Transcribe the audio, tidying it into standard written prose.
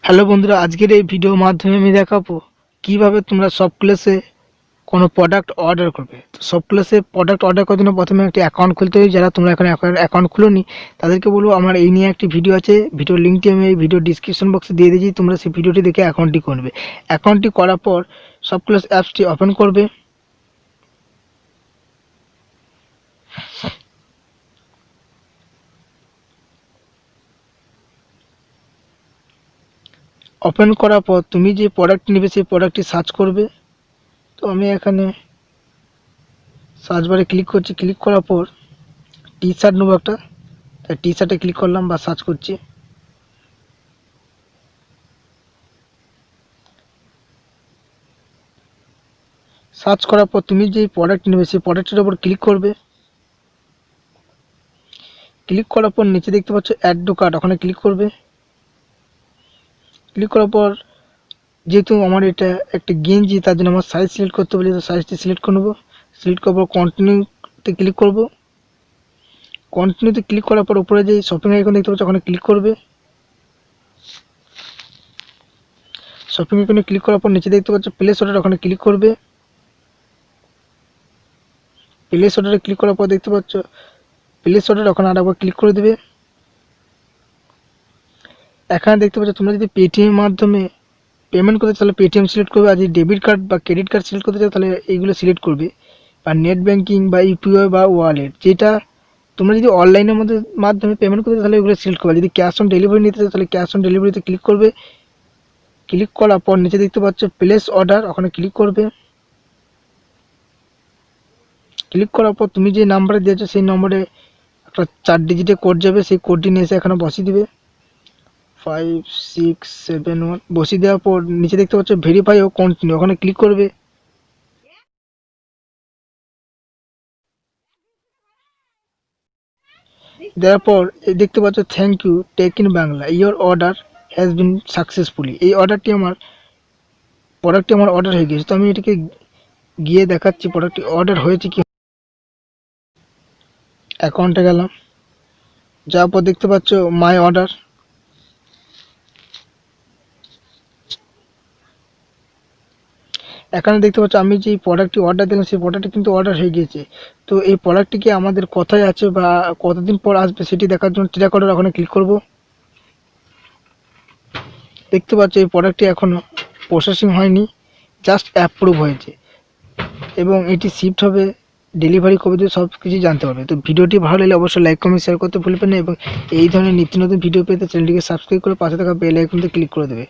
Hello বন্ধুরা, আজকের এই ভিডিওর মাধ্যমে আমি দেখাবো কিভাবে তোমরা শপক্লুজে কোনো প্রোডাক্ট অর্ডার করবে। তো শপক্লুজে প্রোডাক্ট অর্ডার করার জন্য প্রথমে একটি অ্যাকাউন্ট খুলতে হবে। যারা তোমরা এখন অ্যাকাউন্ট খুলোনি তাদেরকে বলবো, আমার এই নিয়ে একটি ভিডিও আছে, ভিডিওর লিঙ্কটি আমি এই ভিডিও ডিসক্রিপশন বক্সে দিয়ে দিয়েছি, তোমরা সেই ভিডিওটি দেখে অ্যাকাউন্টটি করবে। অ্যাকাউন্টটি করার পর শপক্লুজ অ্যাপসটি ওপেন করবে। ওপেন করার পর তুমি যে প্রোডাক্ট নেবে সেই প্রোডাক্টটি সার্চ করবে। তো আমি এখানে সার্চ বারে ক্লিক করছি। ক্লিক করার পর টি শার্ট নেবো একটা, তাই টি শার্টে ক্লিক করলাম বা সার্চ করছি। সার্চ করার পর তুমি যে প্রোডাক্ট নেবে সেই প্রোডাক্টের উপর ক্লিক করবে। ক্লিক করার পর নিচে দেখতে পাচ্ছ অ্যাড টু কার্ট, ওখানে ক্লিক করবে। ক্লিক করার পর যেহেতু আমার এটা একটা গেঞ্জি, তার জন্য আমার সাইজ সিলেক্ট করতে বলে সাইজটি সিলেক্ট করে নেবো। সিলেক্ট করার পর কন্টিনিউতে ক্লিক করব। কন্টিনিউতে ক্লিক করার পর উপরে যে শপিং আইকন দেখতে পাচ্ছ ওখানে ক্লিক করবে। শপিং আইকনে ক্লিক করার পর নিচে দেখতে পাচ্ছ প্লেস অর্ডার, ওখানে ক্লিক করবে। প্লেস অর্ডারে ক্লিক করার পর দেখতে পাচ্ছ প্লেস অর্ডার, ওখানে আরেকবার ক্লিক করে দেবে। এখানে দেখতে পাচ্ছ তোমরা যদি পেটিএম মাধ্যমে পেমেন্ট করতে তাহলে পেটিএম সিলেক্ট করবে, আর যদি ডেবিট কার্ড বা ক্রেডিট কার্ড সিলেক্ট করতে চাও তাহলে এইগুলো সিলেক্ট করবে, বা নেট ব্যাঙ্কিং বা ইউপিআই বা ওয়ালেট। যেটা তোমরা যদি অনলাইনের মাধ্যমে পেমেন্ট করতে তাহলে ওগুলো সিলেক্ট করবে। যদি ক্যাশ অন ডেলিভারি নিতে চাও তাহলে ক্যাশ অন ডেলিভারিতে ক্লিক করবে। ক্লিক করার পর নিচে দেখতে পাচ্ছ প্লেস অর্ডার, ওখানে ক্লিক করবে। ক্লিক করার পর তুমি যে নাম্বারে দিয়েছো সেই নম্বরে একটা 4 ডিজিটের কোড যাবে, সেই কোডটি নিয়ে এসে এখানে বসিয়ে দিবে 5671। বসিয়ে দেওয়ার পর নিচে দেখতে পাচ্ছ ভেরিফাই ও কন্টিনিউ, ওখানে ক্লিক করবে। দেওয়ার পর দেখতে পাচ্ছ thank you tech in Bangla, your order has been successfully. এই প্রোডাক্টটি আমার অর্ডার হয়ে গেছে। তো আমি এটাকে গিয়ে দেখাচ্ছি প্রোডাক্টটি অর্ডার হয়েছে কি। অ্যাকাউন্টে গেলাম, যাওয়ার পর দেখতে পাচ্ছ মাই অর্ডার। এখানে দেখতে পাচ্ছ আমি যে প্রোডাক্টটি অর্ডার দিলাম সেই প্রোডাক্টটি কিন্তু অর্ডার হয়ে গিয়েছে। তো এই প্রোডাক্টটিকে আমাদের কোথায় আছে বা কতদিন পর আসবে সেটি দেখার জন্য ট্র্যাক অর্ডার ওখানে ক্লিক করব। দেখতে পাচ্ছ এই প্রোডাক্টটি এখনও প্রসেসিং হয়নি, জাস্ট অ্যাপ্রুভ হয়েছে এবং এটি শিফট হবে, ডেলিভারি কবে দেবে সব কিছু জানতে পারবে। তো ভিডিওটি ভালো লাগলে অবশ্যই লাইক কমেন্ট শেয়ার করতে ভুলবেন না, এবং এই ধরনের নিত্য নতুন ভিডিও পেতে চ্যানেলটিকে সাবস্ক্রাইব করে পাশে থাকা বেল আইকনতে ক্লিক করে দেবে।